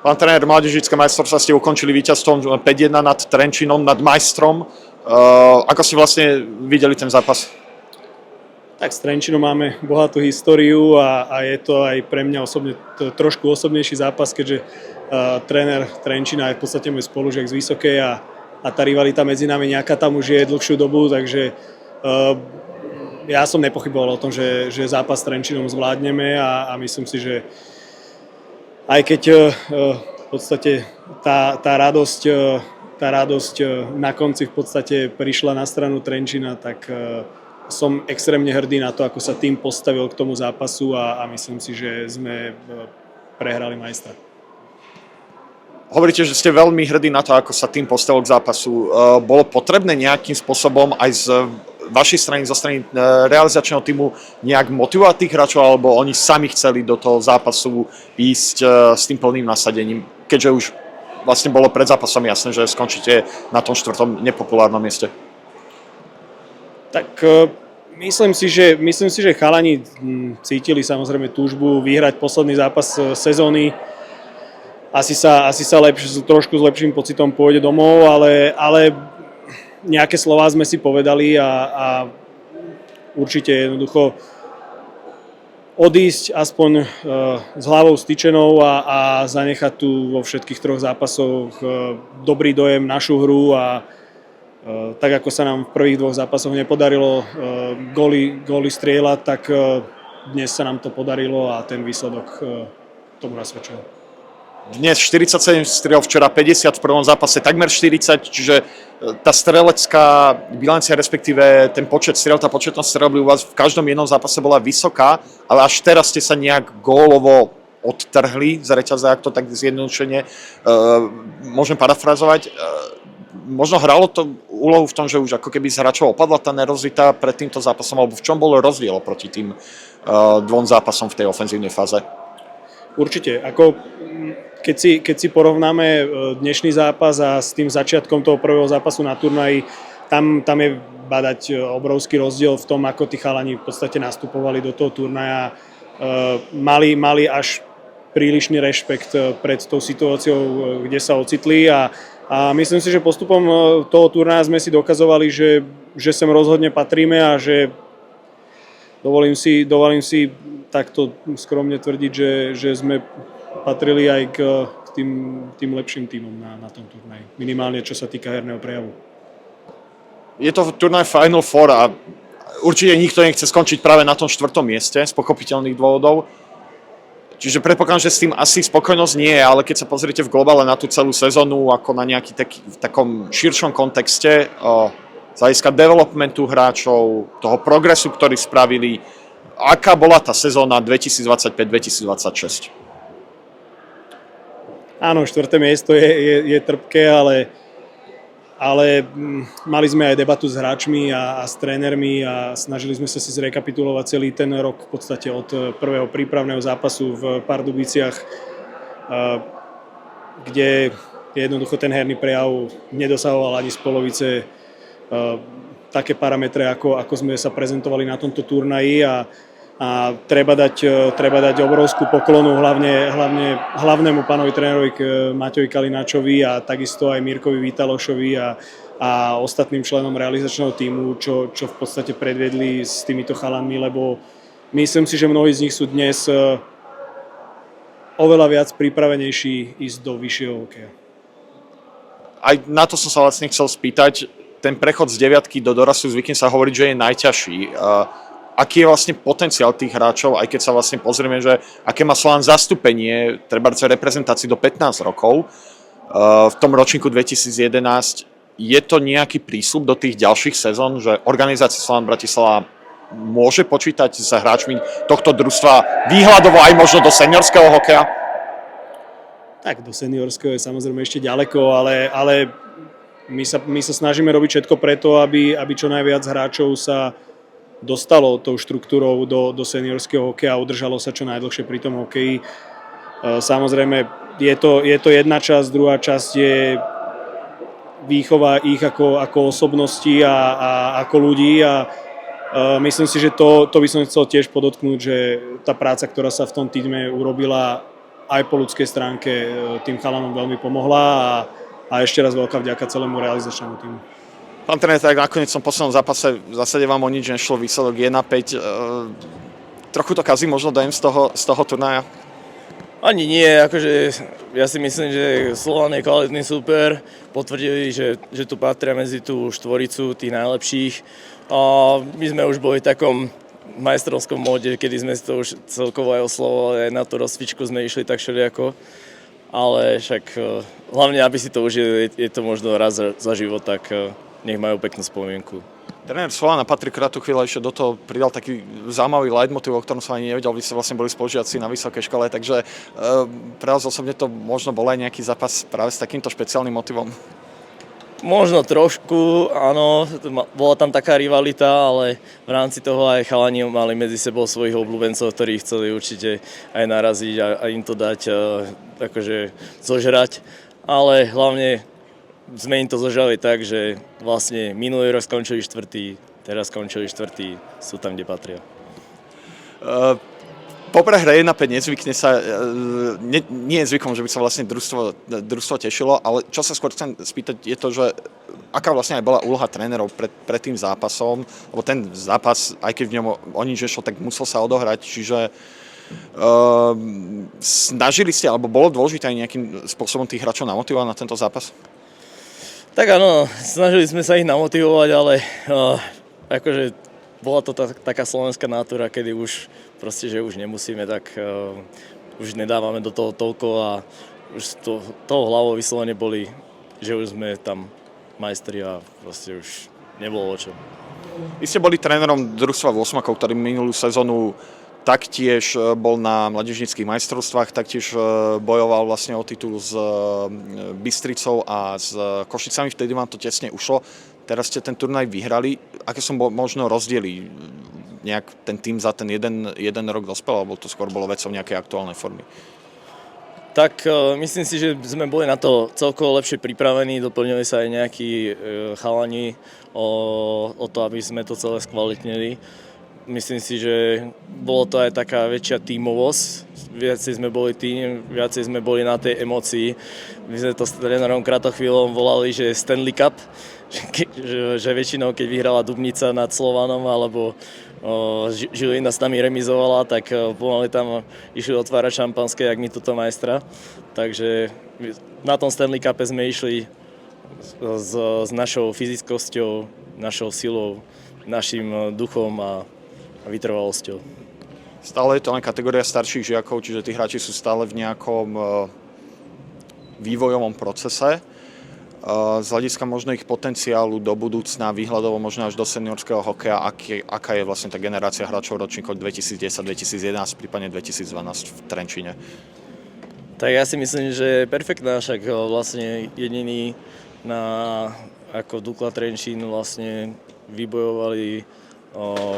Pán tréner, mládežnícke majstrovstvá ste ukončili víťazstvom 5-1 nad Trenčínom, nad majstrom. Ako ste vlastne videli ten zápas? Tak s Trenčínom máme bohatú históriu a je to aj pre mňa osobne trošku osobnejší zápas, keďže tréner Trenčína je v podstate môj spolužiak z Vysokej a tá rivalita medzi nami nejaká tam už je dlhšiu dobu, takže ja som nepochyboval o tom, že zápas s Trenčínom zvládneme a myslím si, že aj keď v podstate tá radosť na konci v podstate prišla na stranu Trenčína, tak som extrémne hrdý na to, ako sa tým postavil k tomu zápasu a myslím si, že sme prehrali majstra. Hovoríte, že ste veľmi hrdí na to, ako sa tým postavil k zápasu. Bolo potrebné nejakým spôsobom aj z vašej strany, zo strany realizačného týmu nejak motivovať tých hráčov, alebo oni sami chceli do toho zápasu ísť s tým plným nasadením, keďže už vlastne bolo pred zápasom jasné, že skončíte na tom 4. nepopulárnom mieste? Tak myslím si, že chalani cítili samozrejme túžbu vyhrať posledný zápas sezóny. Asi sa trošku s lepším pocitom pôjde domov, ale nejaké slová sme si povedali a určite jednoducho odísť aspoň s hlavou styčenou a zanechať tu vo všetkých 3 zápasoch dobrý dojem, našu hru a tak ako sa nám v prvých 2 zápasoch nepodarilo góly strieľať, tak dnes sa nám to podarilo a ten výsledok tomu nasvedčil. Dnes 47 striel, včera 50 v prvom zápase, takmer 40, čiže tá strelecká bilancia, respektíve ten počet striel, tá početnosť striel u vás v každom jednom zápase bola vysoká, ale až teraz ste sa nejak gólovo odtrhli z reťaze, ak to tak zjednodušene môžem parafrazovať. Možno hralo to úlohu v tom, že už ako keby z hráčov opadla tá nervozita pred týmto zápasom, alebo v čom bol rozdiel proti tým 2 zápasom v tej ofenzívnej fáze? Určite, keď si porovnáme dnešný zápas a s tým začiatkom toho prvého zápasu na turnaji, tam je badať obrovský rozdiel v tom, ako tí chalani v podstate nastupovali do toho turnaja. Mali až prílišný rešpekt pred tou situáciou, kde sa ocitli a myslím si, že postupom toho turnaja sme si dokazovali, že sem rozhodne patríme a že dovolím si takto skromne tvrdiť, že sme patrili aj k tým lepším tímom na tom turnaji. Minimálne čo sa týka herného prejavu. Je to turnaj Final Four a určite nikto nechce skončiť práve na tom 4. mieste z pochopiteľných dôvodov. Čiže predpokladám, že s tým asi spokojnosť nie je, ale keď sa pozriete v globále na tú celú sezónu, ako na nejaký v takom širšom kontexte, z hľadiska developmentu hráčov, toho progresu, ktorý spravili, aká bola tá sezóna 2025-2026? Áno, 4. miesto je trpké, ale mali sme aj debatu s hráčmi a s trénermi a snažili sme sa si zrekapitulovať celý ten rok v podstate od prvého prípravného zápasu v Pardubiciach, kde jednoducho ten herný prejav nedosahoval ani z polovice také parametre, ako sme sa prezentovali na tomto turnaji a treba dať obrovskú poklonu hlavnému pánovi trénerovi Maťovi Kalináčovi a takisto aj Mirkovi Vítalošovi a ostatným členom realizačného tímu, čo v podstate predvedli s týmito chalanmi, lebo myslím si, že mnohí z nich sú dnes oveľa viac pripravenejší ísť do vyššieho hokeja. Aj na to som sa vlastne chcel spýtať. Ten prechod z 9 do dorastu, zvykne sa hovoriť, že je najťažší. Aký je vlastne potenciál tých hráčov, aj keď sa vlastne pozrieme, že aké má Slovan zastúpenie trebárs reprezentácií do 15 rokov v tom ročníku 2011. Je to nejaký prísľub do tých ďalších sezón, že organizácia Slovan Bratislava môže počítať s hráčmi tohto družstva výhľadovo aj možno do seniorského hokeja? Tak do seniorského je samozrejme ešte ďaleko, ale my sa snažíme robiť všetko preto, aby čo najviac hráčov sa dostalo tou štruktúrou do seniorského hokeja a udržalo sa čo najdlhšie pri tom hokeji. Samozrejme, je to jedna časť, druhá časť je výchova ich ako osobnosti a ako ľudí a myslím si, že to by som chcel tiež podotknúť, že tá práca, ktorá sa v tom týme urobila aj po ľudskej stránke tým chalanom veľmi pomohla a ešte raz veľká vďaka celému realizačnému týmu. Pán tréner, tak nakoniec som v poslednom zápase v zásade vám o nič nešlo, výsledok 1-5. Trochu to kazí možno dojem z toho turnaja? Ani nie, akože ja si myslím, že Slovan je kvalitný súper, potvrdili, že tu patria medzi tú štvoricu tých najlepších. A my sme už boli v takom majstrovskom móde, kedy sme si to už celkovo aj oslovovali, aj na tú rozcvičku sme išli tak všelijako. Ale však hlavne, aby si to užili, je to možno raz za život, tak nech majú peknú spomienku. Tréner Slovana Patrik Kratu chvíľa ešte do toho pridal taký zaujímavý leitmotiv, o ktorom som ani nevedel, vy ste vlastne boli spolužiaci na vysokej škole, takže pre vás osobne to možno bol aj nejaký zápas práve s takýmto špeciálnym motivom? Možno trošku, áno, bola tam taká rivalita, ale v rámci toho aj chalani mali medzi sebou svojich obľúbencov, ktorí chceli určite aj naraziť a im to dať akože zožrať, ale hlavne sme im to zožrali tak, že vlastne minulý rok skončili štvrtý, teraz skončili štvrtý, sú tam, kde patria. Po prehre 1-5 nezvykne sa, nie je zvykom, že by sa vlastne družstvo tešilo, ale čo sa skôr chcem spýtať je to, že aká vlastne aj bola úloha trénerov pred tým zápasom, lebo ten zápas, aj keď v ňom o nič nešlo, tak musel sa odohrať, čiže snažili ste, alebo bolo dôležité aj nejakým spôsobom tých hráčov namotivovať na tento zápas? Tak áno, snažili sme sa ich namotivovať, ale akože bola to taká slovenská natúra, kedy už proste, že už nemusíme, tak už nedávame do toho toľko a už toho hlavou vyslovene boli, že už sme tam majstri a proste už nebolo o čom. Vy ste boli trénerom družstva Vosmakov, ktorý minulú sezónu taktiež bol na mládežníckych majstrovstvách, taktiež bojoval vlastne o titul s Bystricou a s Košicami, vtedy vám to tesne ušlo. Teraz ste ten turnaj vyhrali. Aké sú možno rozdiely? Nejak ten tým za ten jeden rok dospel, alebo to skôr bolo vecou nejakej aktuálnej formy? Tak myslím si, že sme boli na to celkovo lepšie pripravení, doplnili sa aj nejakí chalani o to, aby sme to celé skvalitnili. Myslím si, že bolo to aj taká väčšia tímovosť, viacej sme boli tým, viacej sme boli na tej emócii. My sme to s trénerom Kratochvíľom volali, že Stanley Cup, že väčšinou keď vyhrala Dubnica nad Slovanom alebo Žilina s nami remizovala, tak pomaly tam išli otvárať šampanské, jak my toto majstra. Takže na tom Stanley Cupe sme išli s našou fyzickosťou, našou silou, našim duchom a vytrvalosťou. Stále je to len kategória starších žiakov, čiže tí hráči sú stále v nejakom vývojovom procese. Z hľadiska možno ich potenciálu do budúcna, výhľadovo možno až do seniorského hokeja, aká je vlastne tá generácia hráčov ročníkov 2010-2011, prípadne 2012 v Trenčíne? Tak ja si myslím, že je perfektná, však vlastne jediný ako Dukla Trenčín vlastne vybojovali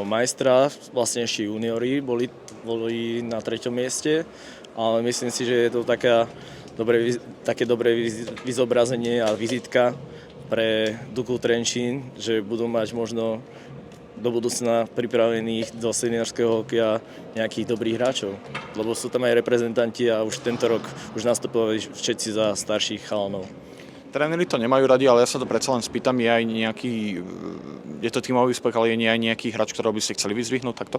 majstra, vlastne ešte juniori boli na 3. mieste, ale myslím si, že je to také dobré vyzobrazenie a vizitka pre Duklu Trenčín, že budú mať možno do budúcna pripravených do seniorského hokeja nejakých dobrých hráčov, lebo sú tam aj reprezentanti a už tento rok už nastupovali všetci za starších chalanov. Tréneri to nemajú radi, ale ja sa to predsa len spýtam, je to tímový úspech, ale je aj nejaký hráč, ktorého by ste chceli vyzdvihnúť takto?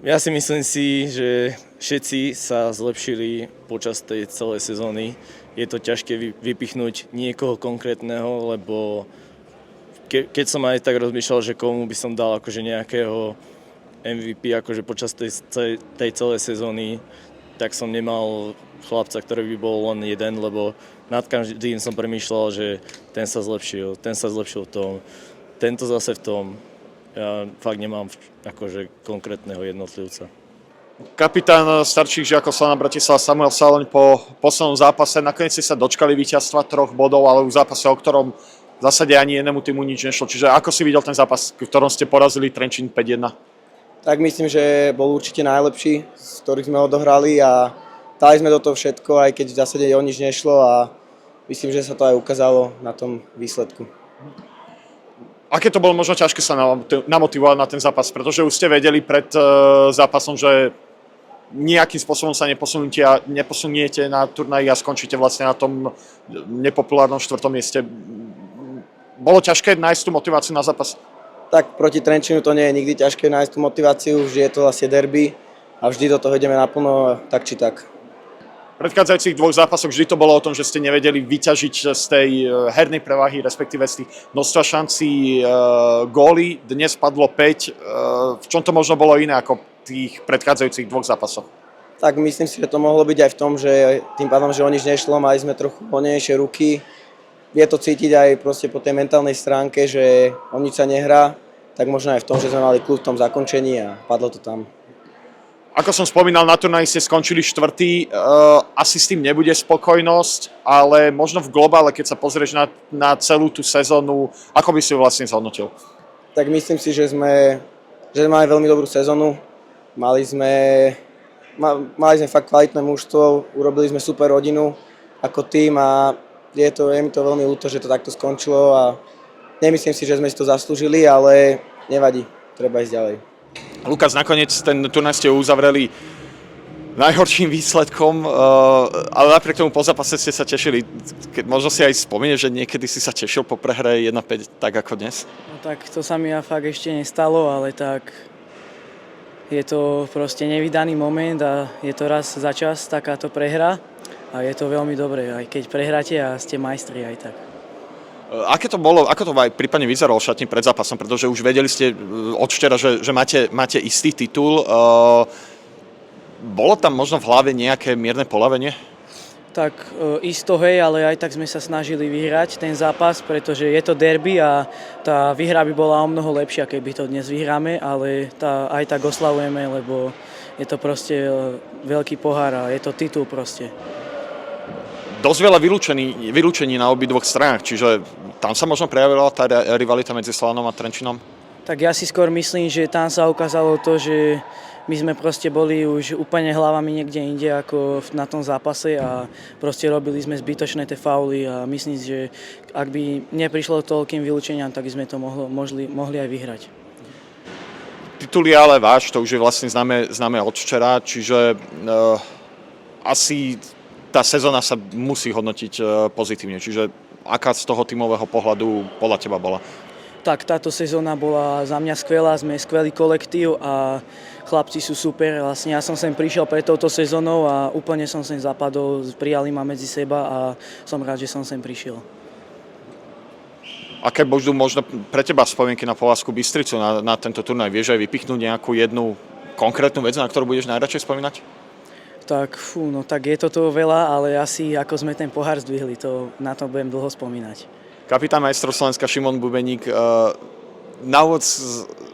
Ja si myslím že všetci sa zlepšili počas tej celej sezóny. Je to ťažké vypichnúť niekoho konkrétneho, lebo keď som aj tak rozmýšľal, že komu by som dal akože nejakého MVP akože počas tej celej sezóny, tak som nemal chlapca, ktorý by bol len jeden, lebo nad každým som premýšľal, že ten sa zlepšil v tom, tento zase v tom. Ja fakt nemám akože konkrétneho jednotlivca. Kapitán starších žiakov Slovana Bratislava Samuel Saloň po poslednom zápase nakoniec ste sa dočkali víťazstva 3 bodov, ale v zápase, o ktorom v zásade ani jednému týmu nič nešlo. Čiže ako si videl ten zápas, v ktorom ste porazili Trenčín 5-1? Tak myslím, že bol určite najlepší, z ktorých sme odohrali a dali sme do toho všetko, aj keď v zásade o nič nešlo a myslím, že sa to aj ukázalo na tom výsledku. Aké to bolo možno ťažké sa namotivovať na ten zápas, pretože už ste vedeli pred zápasom, že nejakým spôsobom sa neposuniete na turnaji a skončíte vlastne na tom nepopulárnom 4. mieste. Bolo ťažké nájsť tú motiváciu na zápas? Tak proti Trenčínu to nie je nikdy ťažké nájsť tú motiváciu, vždy je to vlastne derby a vždy do toho ideme naplno, tak či tak. V predchádzajúcich 2 zápasoch vždy to bolo o tom, že ste nevedeli vyťažiť z tej hernej prevahy, respektíve z tých množstva šancí góly. Dnes padlo 5. V čom to možno bolo iné ako v tých predchádzajúcich 2 zápasoch? Tak myslím si, že to mohlo byť aj v tom, že tým pádom, že o nič nešlo, mali sme trochu voľnejšie ruky. Je to cítiť aj proste po tej mentálnej stránke, že o nič sa nehrá, tak možno aj v tom, že sme mali kľud v tom zakončení a padlo to tam. Ako som spomínal, na turnaji ste skončili 4. Asi s tým nebude spokojnosť, ale možno v globále, keď sa pozrieš na celú tú sezónu, ako by si ju vlastne zhodnotil? Tak myslím si, že sme mali veľmi dobrú sezónu. Mali sme fakt kvalitné mužstvo, urobili sme super rodinu ako tým a je mi to veľmi ľúto, že to takto skončilo a nemyslím si, že sme si to zaslúžili, ale nevadí, treba ísť ďalej. Lukáš, nakoniec ten turnaj ste uzavreli najhorším výsledkom, ale napriek tomu po zápase ste sa tešili. Možno si aj spomenieš, že niekedy si sa tešil po prehre 1-5 tak ako dnes? No tak to sa mi fakt ešte nestalo, ale tak je to proste nevydaný moment a je to raz za čas takáto prehra. A je to veľmi dobré, aj keď prehráte a ste majstri aj tak. Aké to bolo, ako to aj prípadne vyzeralo v šatni pred zápasom, pretože už vedeli ste od včera, že máte istý titul. Bolo tam možno v hlave nejaké mierne poľavenie? Tak isto hej, ale aj tak sme sa snažili vyhrať ten zápas, pretože je to derby a tá výhra by bola o mnoho lepšia, keby to dnes vyhráme, ale aj tak oslavujeme, lebo je to proste veľký pohár a je to titul proste. Dosť veľa vylúčení na obidvoch stranách, čiže tam sa možno prejavila tá rivalita medzi Slovanom a Trenčínom? Tak ja si skôr myslím, že tam sa ukázalo to, že my sme proste boli už úplne hlavami niekde inde ako na tom zápase a proste robili sme zbytočné tie fauly a myslím si, že ak by neprišlo toľkým vylúčeniam, tak by sme to mohli aj vyhrať. Titul je ale váš, to už je vlastne známe od včera, čiže asi tá sezóna sa musí hodnotiť pozitívne. Čiže aká z toho tímového pohľadu podľa teba bola? Tak táto sezóna bola za mňa skvelá, sme skvelý kolektív a chlapci sú super. Vlastne ja som sem prišiel pred touto sezónou a úplne som sem zapadol, prijali ma medzi seba a som rád, že som sem prišiel. Aké budú možno pre teba spomienky na Považskú Bystricu na tento turnaj? Vieš aj vypichnúť nejakú jednu konkrétnu vec, na ktorú budeš najradšej spomínať? Tak tak je toto veľa, ale asi ako sme ten pohár zdvihli, na to budem dlho spomínať. Kapitán majstrov Slovenska Šimon Bubeník, na úvod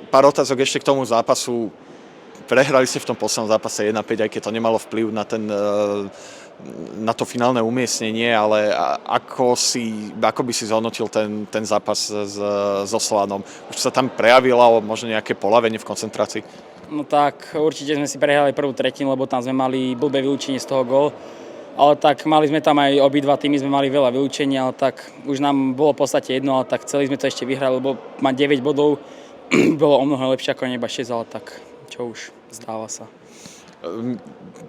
pár otázok ešte k tomu zápasu. Prehrali ste v tom poslednom zápase 1-5, aj keď to nemalo vplyv na to finálne umiestnenie, ale ako by si zhodnotil ten zápas so Slovanom? Už sa tam prejavilo možno nejaké poľavenie v koncentrácii? No tak určite sme si prehrali prvú tretinu, lebo tam sme mali blbé vylúčenie z toho gól. Ale tak mali sme tam aj obidva týmy, sme mali veľa vylúčení, ale tak už nám bolo v podstate jedno, ale tak chceli sme to ešte vyhrať, lebo mať 9 bodov bolo o mnoho lepšie ako iba 6, ale tak čo už, stáva sa.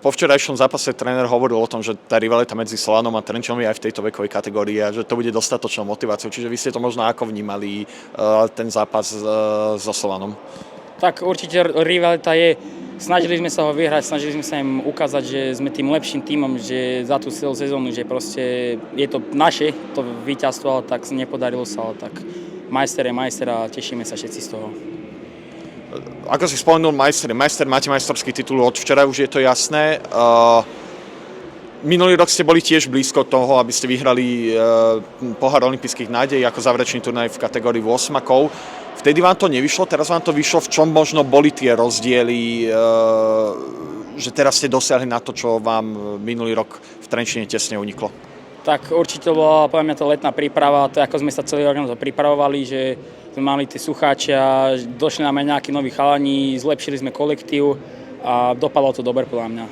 Po včerajšom zápase tréner hovoril o tom, že tá rivalita medzi Slovanom a Trenčínom je aj v tejto vekovej kategórii a že to bude dostatočnou motiváciou. Čiže vy ste to možno ako vnímali ten zápas so Slovanom? Tak určite rivalita je, snažili sme sa ho vyhrať, snažili sme sa im ukázať, že sme tým lepším tímom, že za tú celú sezónu, že proste je to naše, to víťazstvo, ale tak nepodarilo sa, ale tak majster je majster a tešíme sa všetci z toho. Ako si spomenul majster, máte majsterský titul od včera, už je to jasné. Minulý rok ste boli tiež blízko toho, aby ste vyhrali pohár olympijských nádejí ako záverečný turnaj v kategórii 8-akov. Vtedy vám to nevyšlo, teraz vám to vyšlo. V čom možno boli tie rozdiely, že teraz ste dosiahli na to, čo vám minulý rok v Trenčíne tesne uniklo? Tak určite bola podľa mňa to letná príprava, to ako sme sa celý rok na to pripravovali, že sme mali tie sucháčia, došli nám aj nejakí noví chalani, zlepšili sme kolektív a dopadlo to dobre podľa mňa.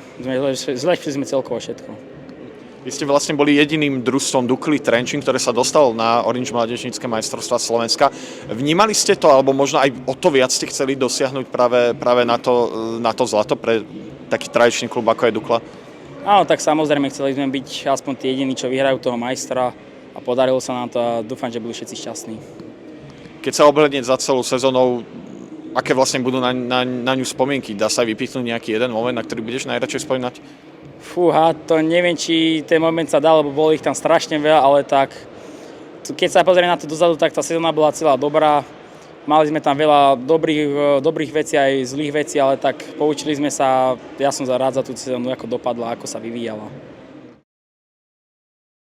Zlepšili sme celkovo všetko. Vy ste vlastne boli jediným družstvom Dukly Trenčín, ktoré sa dostalo na Orange mládežnícke majstrovstvá Slovenska. Vnímali ste to, alebo možno aj o to viac ste chceli dosiahnuť práve na to zlato pre taký tradičný klub ako je Dukla? Áno, tak samozrejme chceli sme byť aspoň tí jediní, čo vyhrajú toho majstra a podarilo sa nám to a dúfam, že budú všetci šťastní. Keď sa obhľadne za celú sezónou, aké vlastne budú na ňu spomienky? Dá sa vypichnúť nejaký jeden moment, na ktorý budeš najradšej spomínať? Fúha, to neviem, či ten moment sa dá, lebo bolo ich tam strašne veľa, ale tak keď sa pozrieme na to dozadu, tak tá sezóna bola celá dobrá. Mali sme tam veľa dobrých vecí aj zlých vecí, ale tak poučili sme sa, ja som rád za tú sezónu, ako dopadla, ako sa vyvíjala.